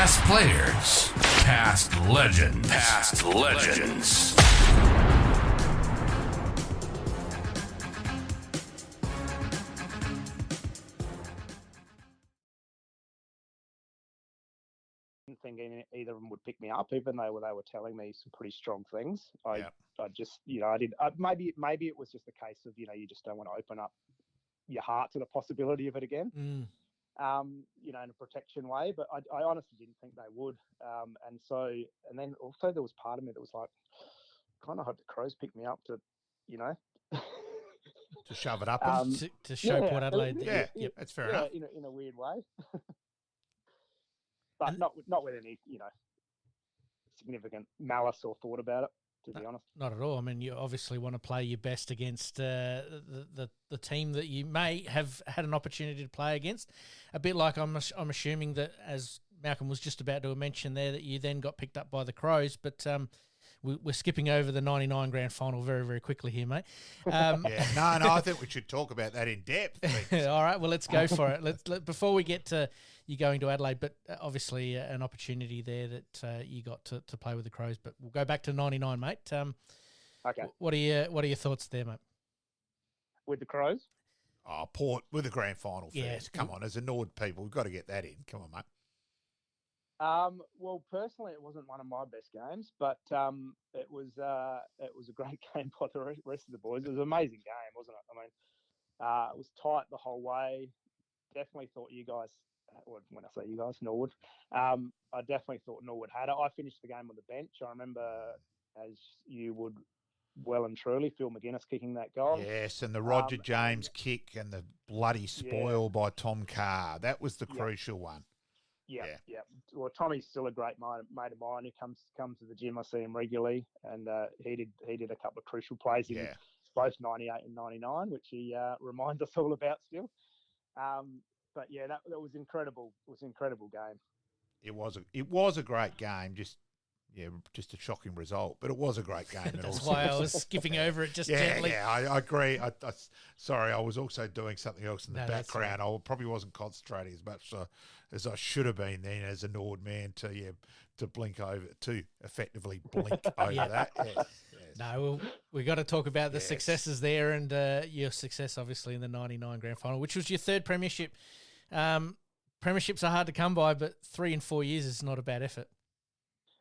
Past players, past legends, past legends. Didn't think either of them would pick me up, even though they were telling me some pretty strong things. I just, I did. Maybe it was just a case of, you just don't want to open up your heart to the possibility of it again. In a protection way, but I honestly didn't think they would. And then also there was part of me that was like, kind of hope the Crows pick me up to, to shove it up to show Port Adelaide. That's fair enough. In a weird way, but not with any, significant malice or thought about it. To be honest, not at all. I mean, you obviously want to play your best against the team that you may have had an opportunity to play against. A bit like I'm assuming that, as Malcolm was just about to mention there, that you then got picked up by the Crows, but we're skipping over the 99 grand final very, very quickly here, mate. No, I think we should talk about that in depth. All right, well, let's go for it. Before we get to you going to Adelaide, but obviously an opportunity there that you got to play with the Crows. But we'll go back to 99, mate. Okay. What are your thoughts there, mate? With the Crows? Oh, Port with the grand final first. Come on, as a Nord people, we've got to get that in. Come on, mate. Well, personally, it wasn't one of my best games, but it was a great game by the rest of the boys. It was an amazing game, wasn't it? I mean, it was tight the whole way. Definitely thought you guys, when I say you guys, Norwood, I definitely thought Norwood had it. I finished the game on the bench. I remember, as you would well and truly, Phil McGuinness kicking that goal. Yes, and the Roger James kick and the bloody spoil by Tom Carr. That was the crucial one. Yeah. Well, Tommy's still a great mate of mine. He comes to the gym. I see him regularly, and he did a couple of crucial plays in both 98 and 99, which he reminds us all about still. But yeah, that was incredible. It was an incredible game. It was a great game. Just a shocking result, but it was a great game. That's why I was skipping over it gently. Yeah, I agree. Sorry, I was also doing something else in the background. I probably wasn't concentrating as much as I should have been then as a Nord man to blink over, to effectively blink over that. Yes. No, we got to talk about the successes there and your success, obviously, in the 99 grand final, which was your third premiership. Premierships are hard to come by, but 3 in 4 years is not a bad effort.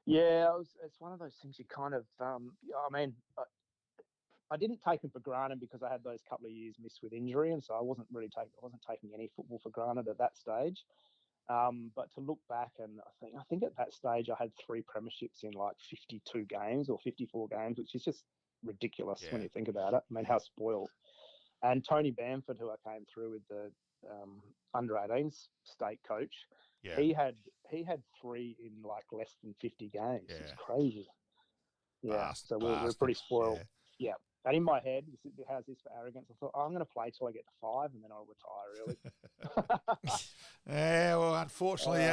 Yeah, it's one of those things you kind of, I didn't take them for granted because I had those couple of years missed with injury, and so I wasn't taking any football for granted at that stage. But to look back, and I think at that stage I had 3 premierships in like 52 games or 54 games, which is just ridiculous when you think about it. I mean, how spoiled. And Tony Bamford, who I came through with the under-18s state coach, he had 3 in like less than 50 games. Yeah. It's crazy. Yeah, so we're pretty spoiled. Yeah. And in my head, how's this for arrogance? I thought, I'm going to play till I get to 5 and then I'll retire early. Yeah, well, unfortunately,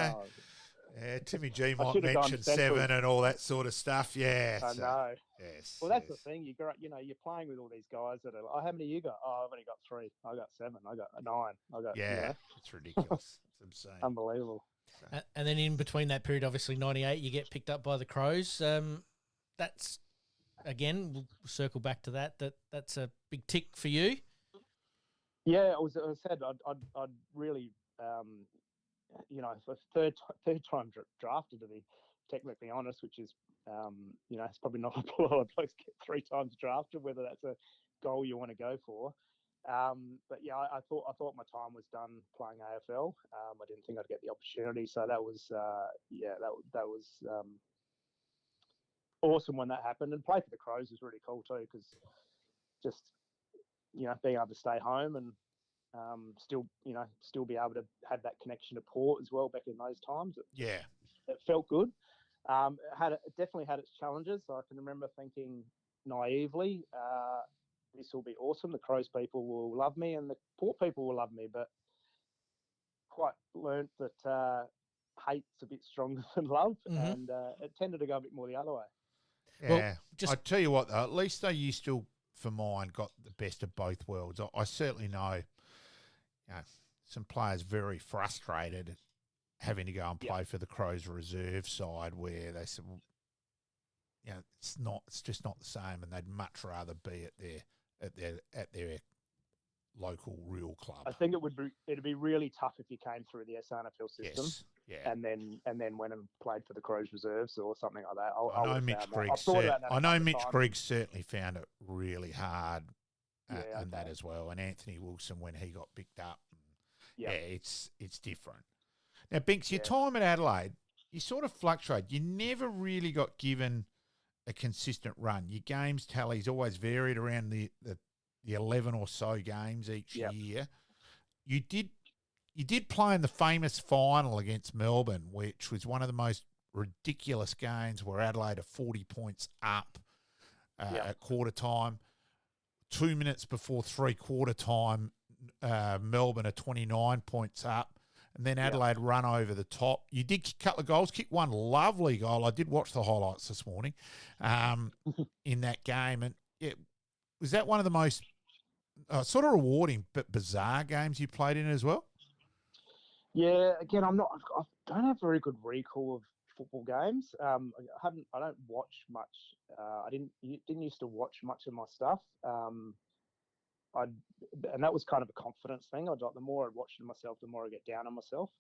Timmy G might mention 7 and all that sort of stuff. Yeah. I know. Yes. Well, that's the thing. You're playing with all these guys that are, how many you got? Oh, I've only got 3. I got 7. I got 9. I got, it's ridiculous. It's insane. Unbelievable. And then in between that period, obviously 98, you get picked up by the Crows. That's, again, we'll circle back to that. That's a big tick for you. Yeah, as I said, I'd really, for third time drafted, to be technically honest, which is, it's probably not a lot of blokes get 3 times drafted, whether that's a goal you want to go for. But yeah, I thought my time was done playing AFL. I didn't think I'd get the opportunity, so that was that was awesome when that happened. And play for the Crows was really cool too, because just being able to stay home and still be able to have that connection to Port as well back in those times. It felt good. It definitely had its challenges. So I can remember thinking naively, this will be awesome. The Crows people will love me and the Port people will love me, but quite learnt that hate's a bit stronger than love, and it tended to go a bit more the other way. Yeah. Well, I tell you what, though, at least though you still, for mine, got the best of both worlds. I certainly know some players very frustrated having to go and play for the Crows reserve side, where they said, well, it's just not the same, and they'd much rather be at their local real club. I think it'd be really tough if you came through the SANFL system. Yes. Yeah. And then went and played for the Crows reserves or something like that. I know Mitch Griggs certainly found it really hard and that as well. And Anthony Wilson, when he got picked up, it's different. Now, Binks, your time at Adelaide, you sort of fluctuate. You never really got given a consistent run. Your games tallies always varied around the 11 or so games each year. You did play in the famous final against Melbourne, which was one of the most ridiculous games, where Adelaide are 40 points up at quarter time. 2 minutes before three-quarter time, Melbourne are 29 points up. And then Adelaide run over the top. You did kick a couple of goals, kick one lovely goal. I did watch the highlights this morning in that game. And was that one of the most sort of rewarding but bizarre games you played in as well? Yeah, again, I don't have very good recall of football games. I don't watch much. I didn't used to watch much of my stuff. And that was kind of a confidence thing. The more I watched myself, the more I get down on myself.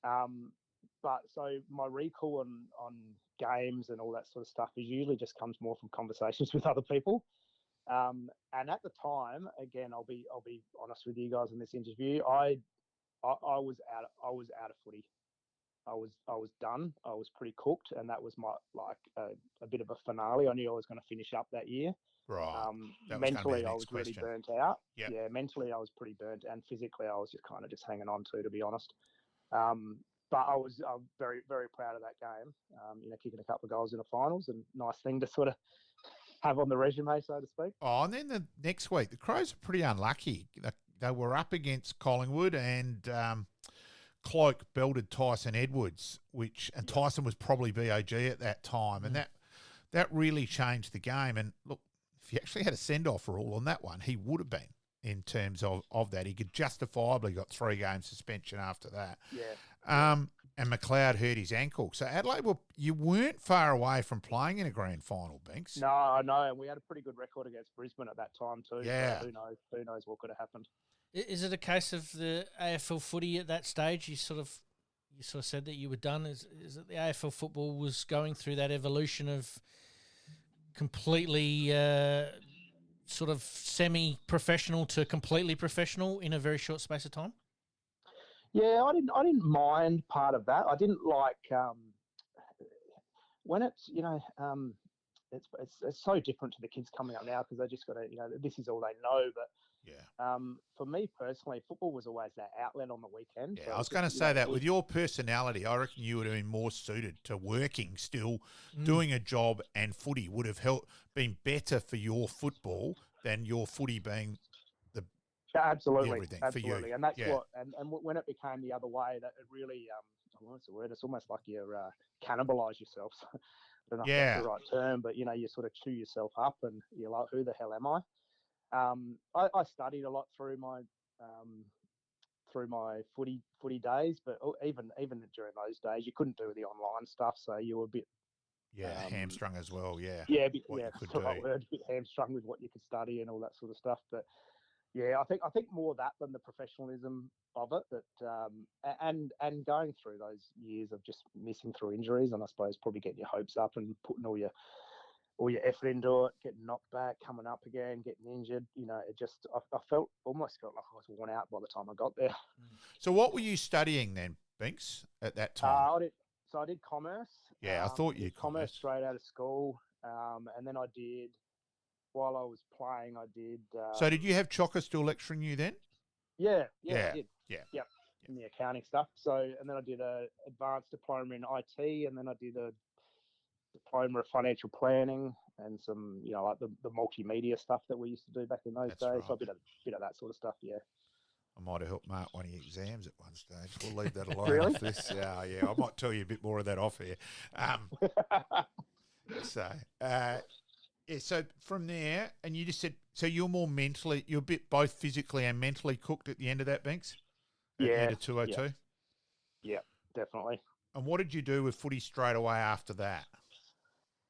But so my recall on games and all that sort of stuff is usually just comes more from conversations with other people. And at the time, again, I'll be honest with you guys in this interview. I was out of footy. I was done. I was pretty cooked, and that was my a bit of a finale. I knew I was going to finish up that year. Right. Mentally, I was really question. burnt out. Yep. Yeah, mentally, I was pretty burnt, and physically, I was just kind of hanging on to be honest. But I'm very, very proud of that game. Kicking a couple of goals in the finals, and nice thing to sort of have on the resume, so to speak. Oh, and then the next week, the Crows are pretty unlucky. They were up against Collingwood, and Cloak belted Tyson Edwards, and Tyson was probably BOG at that time, and that really changed the game. And look, if he actually had a send-off rule on that one, he would have been, in terms of that. He could justifiably got 3 game suspension after that. Yeah. And McLeod hurt his ankle. So Adelaide, you weren't far away from playing in a grand final, Binks. No, I know, and we had a pretty good record against Brisbane at that time too. Yeah. So who knows what could have happened. Is it a case of the AFL footy at that stage? You sort of said that you were done. Is it the AFL football was going through that evolution of completely sort of semi-professional to completely professional in a very short space of time? Yeah, I didn't mind part of that. I didn't like when it's it's so different to the kids coming up now, because they just got to this is all they know. But for me personally, football was always that outlet on the weekend. Yeah, so I was going to say that with your personality, I reckon you would have been more suited to working still, doing a job, and footy would have been better for your football than your footy being absolutely everything for you. And that's what and when it became the other way, that it really what's the word? It's almost like you cannibalize yourself. I don't know if that's the right term, but you sort of chew yourself up, and you're like, who the hell am I? I studied a lot through my footy days, but even during those days, you couldn't do the online stuff, so you were a bit hamstrung as well. Yeah, that's the right word. A bit hamstrung with what you could study and all that sort of stuff. But yeah, I think more that than the professionalism of it. That and going through those years of just missing through injuries, and I suppose probably getting your hopes up and putting all your effort into it, getting knocked back, coming up again, getting injured. It just I almost felt like I was worn out by the time I got there. So what were you studying then, Binks, at that time? I did commerce. Yeah, I thought you did commerce straight out of school, and then I did. While I was playing, I did. So did you have Chocker still lecturing you then? Yeah, I did. Yeah. In the accounting stuff. So, and then I did a advanced diploma in IT, and then I did a diploma of financial planning and some, like the multimedia stuff that we used to do back in those days. Right. So a bit of that sort of stuff. Yeah. I might have helped mark one of your exams at one stage. We'll leave that alone. Really? Off this. Yeah. I might tell you a bit more of that off here. So from there, and you just said, so you're a bit both physically and mentally cooked at the end of that, Binks? At the end of 202? Yeah. definitely. And what did you do with footy straight away after that?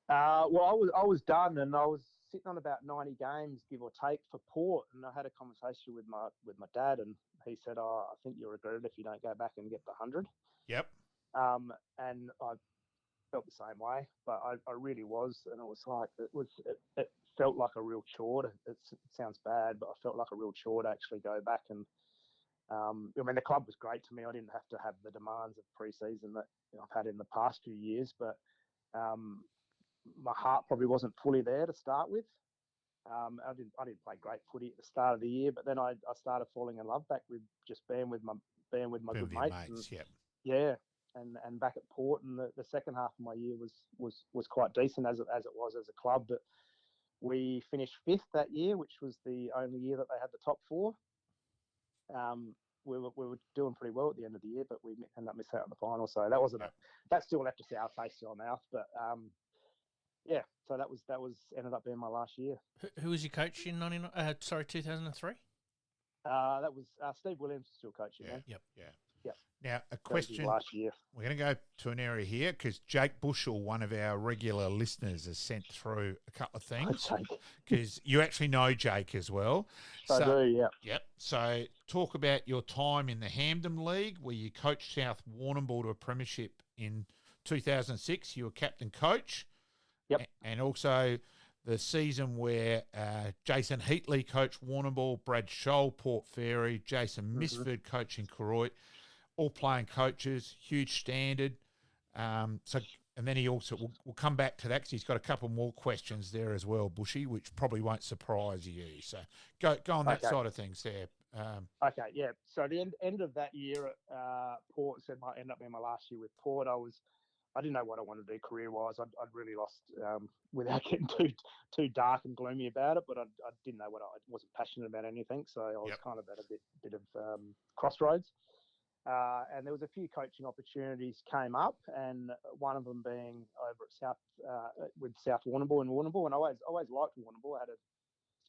Well, I was done, and I was sitting on about 90 games, give or take, for Port. And I had a conversation with my dad, and he said, "Oh, I think you'll regret it if you don't go back and get the 100." Yep. And I felt the same way, but I really was, and it was like it felt like a real chore. It sounds bad, but I felt like a real chore to actually go back and. I mean, the club was great to me. I didn't have to have the demands of pre-season that I've had in the past few years, but my heart probably wasn't fully there to start with. I didn't play great footy at the start of the year, but then I started falling in love back with just being with my good mates. Yep. Yeah, and back at Port, and the second half of my year was quite decent as it was as a club. But we finished 5th that year, which was the only year that they had the top 4. We were doing pretty well at the end of the year, but we ended up missing out on the final. So that wasn't that still left a sour taste in our mouth. But yeah, so that was ended up being my last year. Who was your coach in 2003? That was Steve Williams was still coaching. Yeah. Man. Yep. Yeah. Yep. Now, a question. Last year. We're going to go to an area here because Jake Bushell, one of our regular listeners, has sent through a couple of things because you actually know Jake as well. I do, yeah. Yep. So talk about your time in the Hampden League where you coached South Warrnambool to a premiership in 2006. You were captain coach. Yep. And also the season where Jason Heatley coached Warrnambool, Brad Scholl, Port Fairy, Jason Misford coaching Koroit. All playing coaches, huge standard. And then he also we'll come back to that because he's got a couple more questions there as well, Bushy, which probably won't surprise you. So go on that side of things there. Okay, yeah. So the end of that year at Port said might end up being my last year with Port. I didn't know what I wanted to do career-wise. I'd really lost, without getting too dark and gloomy about it, but I didn't know what I wasn't passionate about anything. So I was kind of at a bit of crossroads. And there was a few coaching opportunities came up, and one of them being over at with South Warrnambool and Warrnambool. And I always liked Warrnambool. I had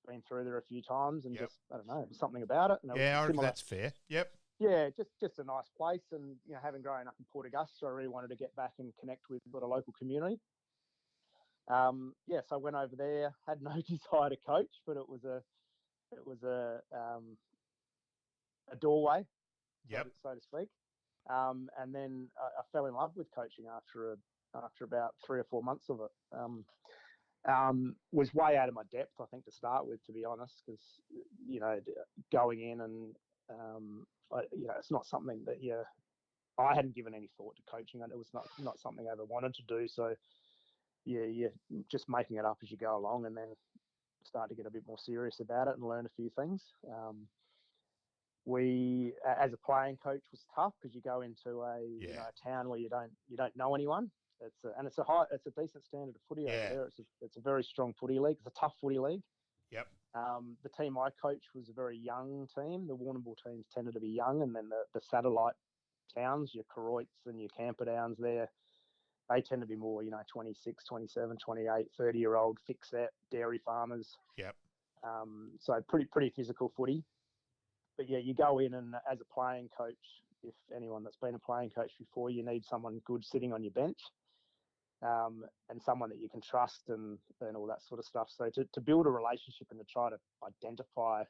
been through there a few times, and just I don't know, something about it. And I reckon that's fair. Yep. Yeah, just a nice place, and having grown up in Port Augusta, I really wanted to get back and connect with the local community. So I went over there. Had no desire to coach, but it was a doorway. So to speak. And then I fell in love with coaching after about 3 or 4 months of it. Was way out of my depth, I think, to start with, to be honest, because going in and it's not something that I hadn't given any thought to coaching, and it was not something I ever wanted to do. So you're just making it up as you go along, and then start to get a bit more serious about it and learn a few things. We, as a playing coach, was tough because you go into a town where you don't know anyone. It's a decent standard of footy over there. It's a very strong footy league. It's a tough footy league. Yep. The team I coached was a very young team. The Warrnambool teams tended to be young, and then the satellite towns, your Koroits and your Camperdowns there, they tend to be more, 26, 27, 28, 30-year-old thick-set dairy farmers. Yep. So pretty physical footy. But yeah, you go in, and as a playing coach, if anyone that's been a playing coach before, you need someone good sitting on your bench, and someone that you can trust and all that sort of stuff. So to build a relationship and to try to identify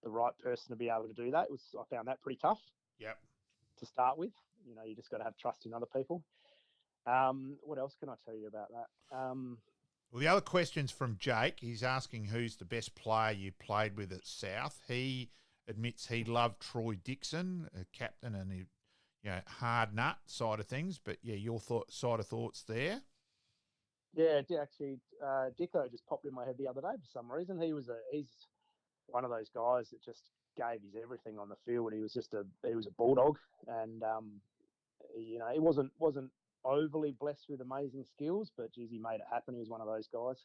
the right person to be able to do that, I found that pretty tough. Yep. To start with, you just got to have trust in other people. What else can I tell you about that? Well, the other question's from Jake. He's asking who's the best player you played with at South. He admits he loved Troy Dixon, a captain, and he, hard nut side of things. But yeah, your side of thoughts there. Yeah, actually, Dicko just popped in my head the other day for some reason. He's one of those guys that just gave his everything on the field. He was a bulldog, and he wasn't overly blessed with amazing skills, but geez, he made it happen. He was one of those guys.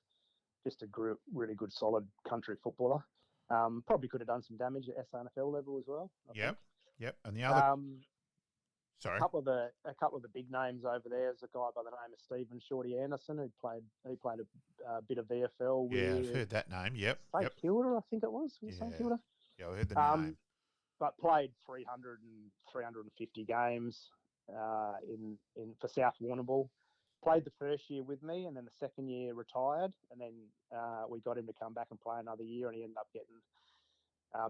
Just a really good, solid country footballer. Probably could have done some damage at SNFL level as well. Yep. And the other, sorry, a couple of the big names over there is a guy by the name of Stephen Shorty Anderson who played a bit of VFL. I've heard that name. Yep. St Kilda, I think it was. St Kilda. Yeah, I heard the name. But played 300 and 350 games. for South Warrnambool. Played the first year with me, and then the second year retired, and then we got him to come back and play another year, and he ended up getting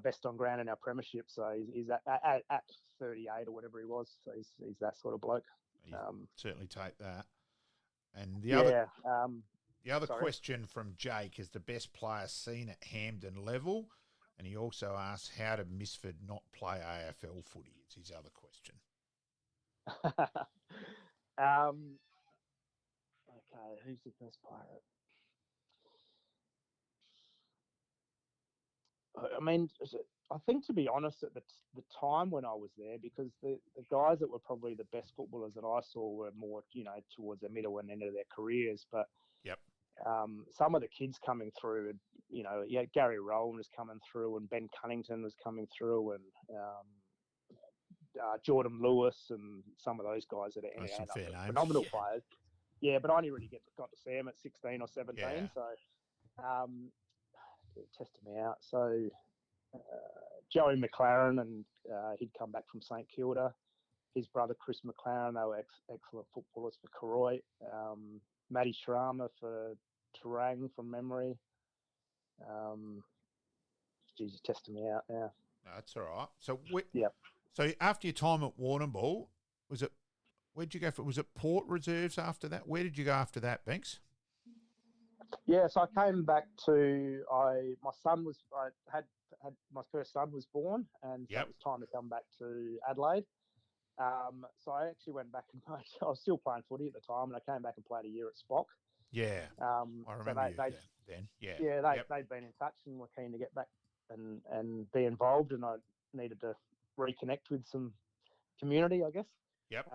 best on ground in our premiership. So he's at 38 or whatever he was. So he's that sort of bloke. Certainly take that. And the other question from Jake is the best player seen at Hampden level, and he also asks how did Misford not play AFL footy? It's his other question. Okay, who's the best player? I mean, I think, to be honest, at the time when I was there, because the guys that were probably the best footballers that I saw were more, towards the middle and end of their careers. But yep. Some of the kids coming through, Gary Rowland was coming through, and Ben Cunnington was coming through, and Jordan Lewis, and some of those guys that are phenomenal players. Yeah, but I only really got to see them at 16 or 17, so tested me out. So Joey McLaren, and he'd come back from St Kilda. His brother Chris McLaren, they were excellent footballers for Karoi. Matty Sharama for Terang from memory. Jesus, testing me out now. No, that's all right. So yeah. So after your time at Warrnambool, where'd you go for? Was it Port Reserves after that? Where did you go after that, Binks? Yeah, so I came back to my first son was born, and so it was time to come back to Adelaide. So I actually went back and I was still playing footy at the time, and I came back and played a year at Spock. Yeah, I remember so then. Yeah, they'd been in touch and were keen to get back and be involved, and I needed to reconnect with some community, I guess. Yep.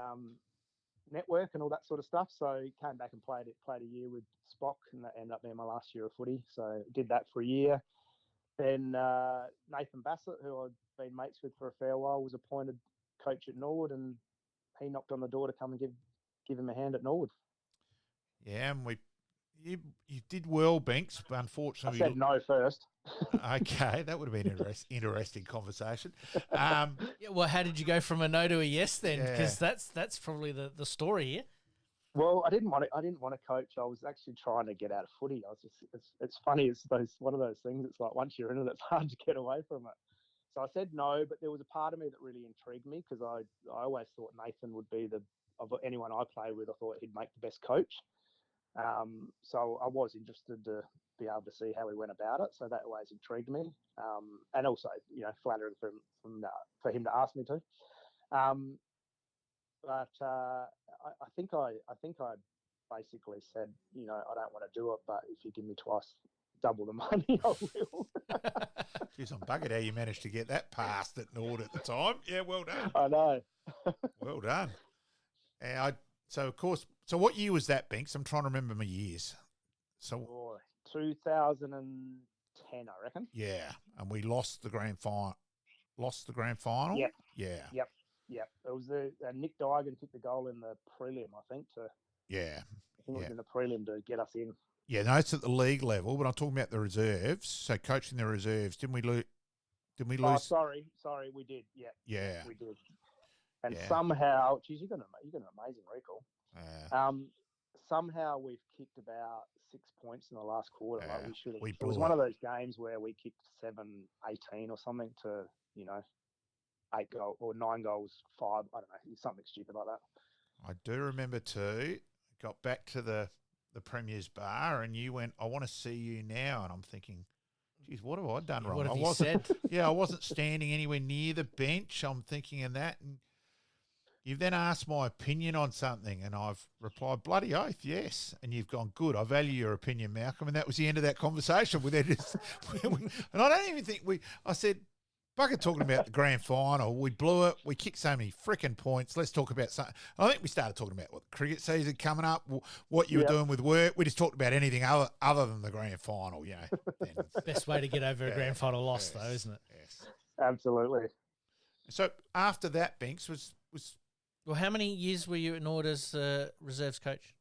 Network and all that sort of stuff. So came back and played a year with Spock, and that ended up being my last year of footy. So did that for a year. Then Nathan Bassett, who I'd been mates with for a fair while, was appointed coach at Norwood, and he knocked on the door to come and give him a hand at Norwood. Yeah, and you did well, Binks, but unfortunately I said no first. Okay, that would have been an interesting conversation. Well, how did you go from a no to a yes then? Because that's probably the story here. Well, I didn't want to coach. I was actually trying to get out of footy. It's funny. It's one of those things. It's like once you're in it, it's hard to get away from it. So I said no, but there was a part of me that really intrigued me, because I always thought Nathan would be of anyone I played with, I thought he'd make the best coach. So I was interested to be able to see how he went about it. So that always intrigued me, and also flattering for him to ask me to. But I think I basically said, I don't want to do it, but if you give me twice double the money, I will. Jeez, I'm buggered how you managed to get that passed at Nord at the time. Yeah, well done. I know. Well done. And so what year was that, Binks? I'm trying to remember my years. So 2010, I reckon. Yeah, and we lost the grand final. Yep. Yeah. Yep. It was Nick Dygan took the goal in the prelim, I think. It was in the prelim to get us in. Yeah, no, it's at the league level, but I'm talking about the reserves. So coaching the reserves, didn't we lose? Oh, sorry, we did. Yeah, we did. And somehow, geez, you got an amazing recall. Somehow we've kicked about 6 points in the last quarter. Like we should have. It was one of those games where we kicked 7-18 or something to 8 goals or 9 goals, 5. I don't know, something stupid like that. I do remember too. Got back to the Premier's bar, and you went, "I want to see you now," and I'm thinking, geez, what have I done wrong? What have you said? Yeah, I wasn't standing anywhere near the bench. I'm thinking of that, and you've then asked my opinion on something, and I've replied, bloody oath, yes. And you've gone, good, I value your opinion, Malcolm. And that was the end of that conversation. And I don't even think I said, bugger talking about the grand final. We blew it. We kicked so many freaking points. Let's talk about something. I think we started talking about what the cricket season coming up, what you were doing with work. We just talked about anything other than the grand final, Then. Best way to get over a grand final loss, though, isn't it? Yes. Absolutely. So after that, Binks was. Well, how many years were you at Nord as reserves coach?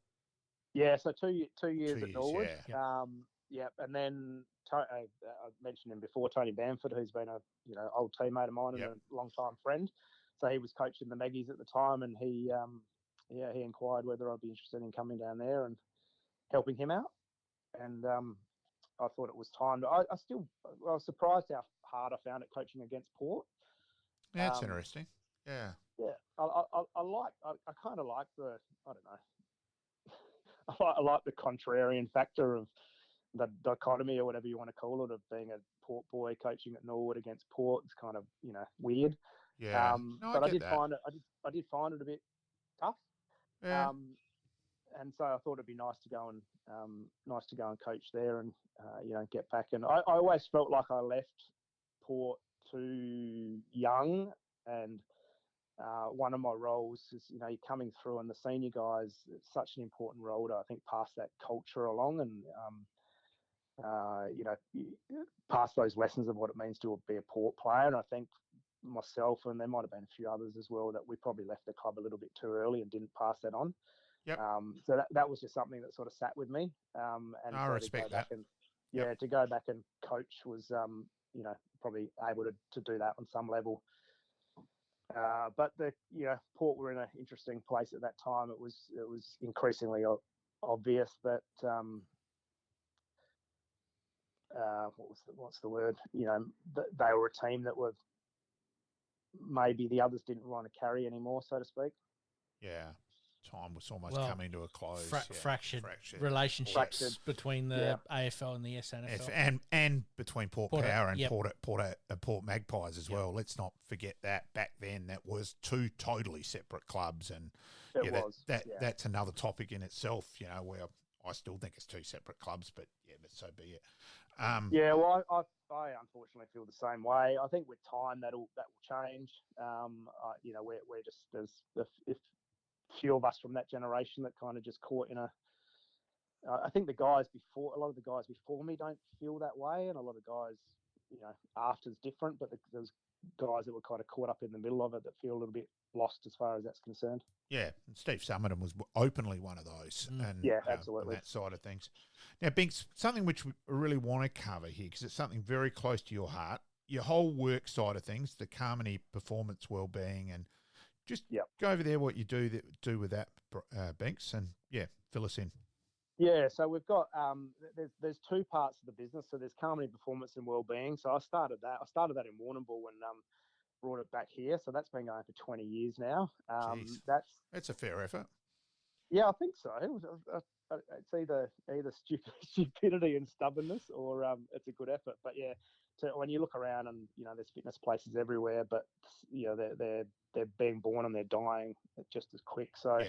Yeah, so 2 years at Norwood. Yeah. And then I mentioned him before, Tony Bamford, who's been a old teammate of mine and a long time friend. so he was coaching the Maggies at the time, and he inquired whether I'd be interested in coming down there and helping him out. And I thought it was time. I was surprised how hard I found it coaching against Port. Yeah, that's interesting. Yeah. Yeah, I kind of like the, I don't know, I like the contrarian factor of the dichotomy or whatever you want to call it, of being a Port boy coaching at Norwood against Port. It's kind of, weird. Yeah. But I did find it a bit tough. Yeah. And so I thought it'd be nice to go and coach there and get back. And I always felt like I left Port too young, and one of my roles is you're coming through, and the senior guys, it's such an important role to, I think, pass that culture along and pass those lessons of what it means to be a Port player. And I think myself, and there might have been a few others as well, that we probably left the club a little bit too early and didn't pass that on. Yep. So that was just something that sort of sat with me. And I so respect that. To go back and coach was, probably able to do that on some level. But Port were in an interesting place at that time. It was increasingly obvious that what's the word? They were a team that were maybe the others didn't want to carry anymore, so to speak. Yeah. Time was almost coming to a close. Fractured relationships between the AFL and the SNFL, and between Port Power and yep. Port Magpies as well. Let's not forget that back then that was two totally separate clubs, and that's another topic in itself. Where I still think it's two separate clubs, but so be it. Well, I unfortunately feel the same way. I think with time that will change. We're just if few of us from that generation that kind of just caught in I think a lot of the guys before me don't feel that way, and a lot of guys, after's different, but there's guys that were kind of caught up in the middle of it that feel a little bit lost as far as that's concerned. Yeah, and Steve Summerton was openly one of those. And, absolutely. And that side of things. Now, Binks, something which we really want to cover here, because it's something very close to your heart, your whole work side of things, the Carmody performance wellbeing, and just go over there what you do with that, Binks, and fill us in. Yeah, so we've got there's two parts of the business. So there's Carmody Performance and Wellbeing. So I started that in Warrnambool and brought it back here. So that's been going for 20 years now. That's a fair effort. Yeah, I think so. It's either stupidity and stubbornness, or it's a good effort. But when you look around and there's fitness places everywhere, but they're being born and they're dying just as quick. So.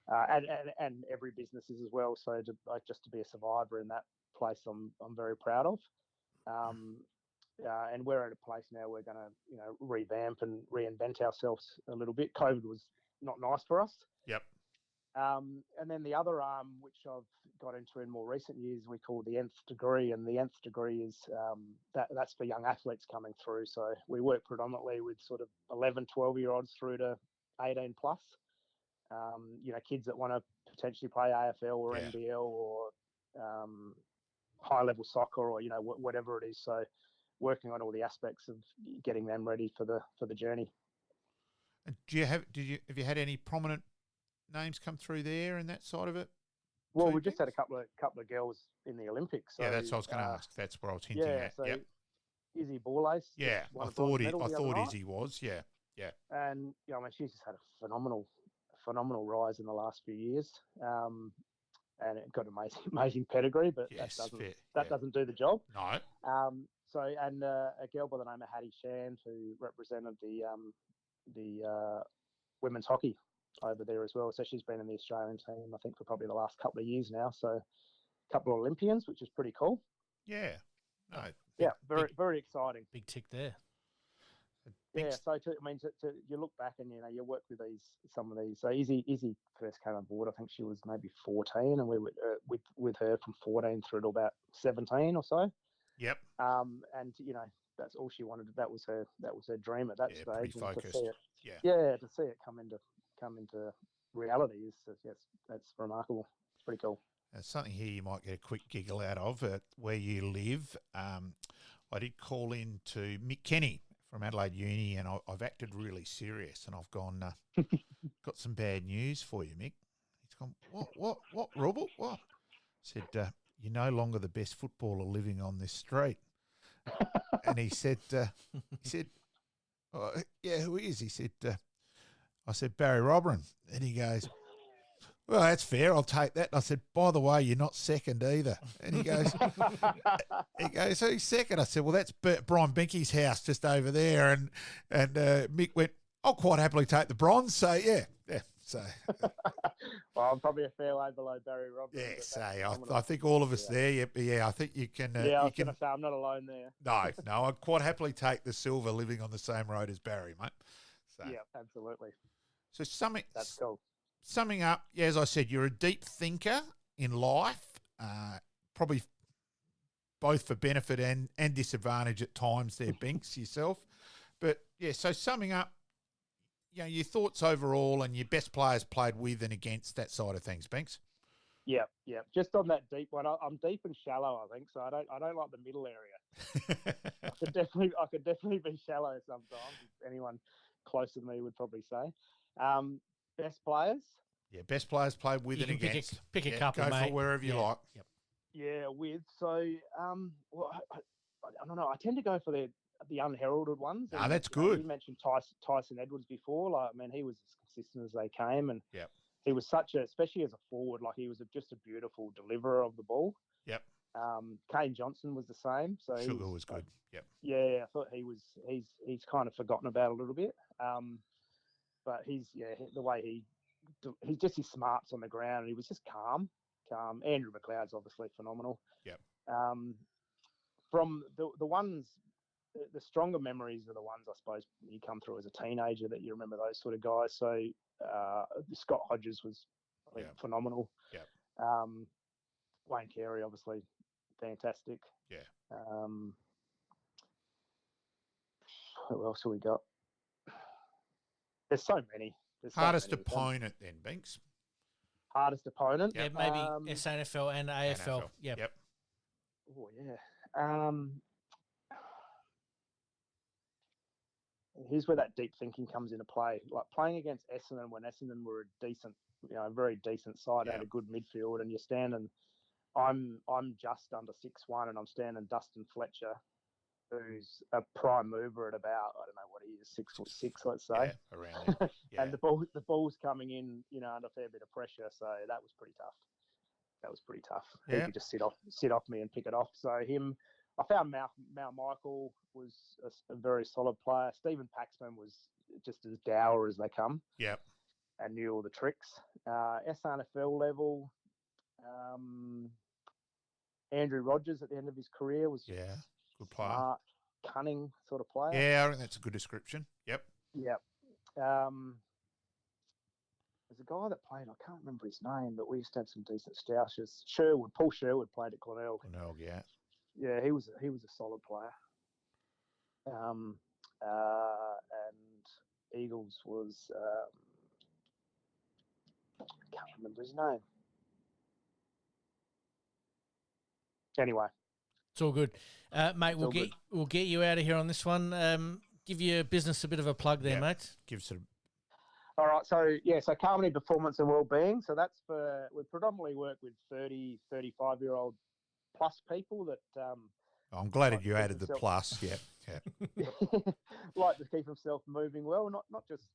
And every business is as well. So just to be a survivor in that place, I'm very proud of. And we're at a place now we're going to revamp and reinvent ourselves a little bit. COVID was not nice for us. Yep. And then the other arm, which I've got into in more recent years, we call the nth degree, and the nth degree is that's for young athletes coming through. So we work predominantly with sort of 11, 12-year-olds through to 18 plus. Kids that want to potentially play AFL or NBL or high-level soccer or whatever it is. So working on all the aspects of getting them ready for the journey. And have you had any prominent names come through there and that side of it? Well, we just had a couple of girls in the Olympics. So, that's what I was going to ask. That's what I was hinting at. So Izzy Borlace. Yeah, I thought Izzy was. Yeah. And she's just had a phenomenal rise in the last few years, and it got amazing pedigree, but that doesn't do the job. No. And a girl by the name of Hattie Shand, who represented the women's hockey over there as well. So she's been in the Australian team, I think, for probably the last couple of years now. So a couple of Olympians, which is pretty cool. Yeah. No. Very exciting. Big tick there. So you look back and you work with some of these. So Izzy first came on board, I think she was maybe 14, and we were with her from 14 through to about 17 or so. Yep. And that's all she wanted. That was her dream at that stage. Pretty focused. To see it come into reality is that's remarkable. It's pretty cool. Something here you might get a quick giggle out of where you live. I did call in to Mick Kenny from Adelaide Uni, and I've acted really serious, and I've gone, got some bad news for you, Mick. He's gone, what, Robert? What? I said, you're no longer the best footballer living on this street. And he said, oh, yeah, who is? He said, I said, Barry Robran. And he goes, well, that's fair. I'll take that. And I said, by the way, you're not second either. And he goes, who's second? I said, well, that's Bryan Beinke's house just over there. And Mick went, I'll quite happily take the bronze. So, yeah. So, well, I'm probably a fair way below Barry Robran. Yeah, so I think all of us there. Yeah, I think you can. I was going to say I'm not alone there. No, I'd quite happily take the silver living on the same road as Barry, mate. So, yeah, absolutely. So that's cool. Summing up, yeah, as I said, you're a deep thinker in life, probably both for benefit and disadvantage at times there, Binks, yourself. But, yeah, so summing up, you know, your thoughts overall and your best players played with and against, that side of things, Binks. Yeah. Just on that deep one, I'm deep and shallow, I think, so I don't like the middle area. I could definitely be shallow sometimes. Anyone closer to me would probably say. Best players? Yeah, best players played with and against. Pick a couple, go mate. for it wherever you like. Yep. Yeah, with. So, well, I don't know. I tend to go for the unheralded ones. Ah, that's good. You mentioned Tyson Edwards before. Like, I mean, he was as consistent as they came, and yep. He was especially as a forward, like he was just a beautiful deliverer of the ball. Yep. Kane Johnson was the same. So Sugar was good. Yep. Yeah, I thought he's kind of forgotten about a little bit. But the way he's just his smarts on the ground, and he was just calm. Andrew McLeod's obviously phenomenal. Yep. From the ones, the stronger memories are the ones, I suppose, you come through as a teenager that you remember those sort of guys. So Scott Hodges was, I think, phenomenal. Yep. Wayne Carey, obviously, fantastic. Yeah. Who else have we got? There's so many. Hardest opponent then, Binks? Hardest opponent? Yeah, maybe SANFL and AFL. Yep. Oh, yeah. Here's where that deep thinking comes into play. Like playing against Essendon when Essendon were a decent, a very decent side, had a good midfield, and you're standing. I'm just under 6'1", and I'm standing Dustin Fletcher, who's a prime mover at about, I don't know what he is, 6'6", let's say. Yeah, around there. Yeah. And the ball's coming in, under a fair bit of pressure, so that was pretty tough. Yeah. He could just sit off me and pick it off. So him. I found Mal Michael was a very solid player. Stephen Paxman was just as dour as they come. Yep. And knew all the tricks. SANFL level, Andrew Rogers at the end of his career was good player. Smart, cunning sort of player. Yeah, I think that's a good description. Yep. Yep. There's a guy that played, I can't remember his name, but we used to have some decent stoushes. Paul Sherwood played at Glenelg. Yeah. Yeah, he was a solid player. And Eagles was I can't remember his name. Anyway, it's all good, mate. We'll get you out of here on this one. Give your business a bit of a plug there, mate. Give some. All right, so Carmody Performance and Wellbeing. So that's we predominantly work with 30, 35-year-old plus people that. I'm glad you added the plus. Yeah. Like to keep themselves moving well, not just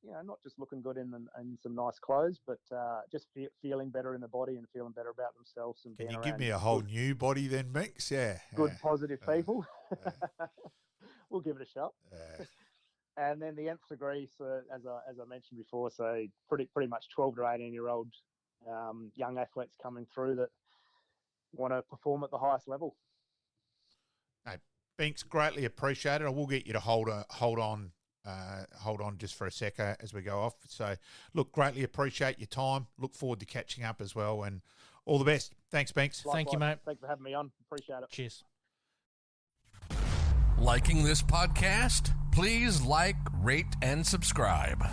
looking good in some nice clothes, but just feeling better in the body and feeling better about themselves. And can you give me a whole new body then, Minx? Yeah. Good, positive people. We'll give it a shot. And then the nth degree, so as I mentioned before, so pretty much 12 to 18-year-old young athletes coming through that want to perform at the highest level. Hey, Binks, greatly appreciated. I will get you to hold on just for a sec as we go off. So, look, greatly appreciate your time. Look forward to catching up as well, and all the best. Thanks, Binks. Likewise. Thank you, mate. Thanks for having me on. Appreciate it. Cheers. Liking this podcast? Please like, rate, and subscribe.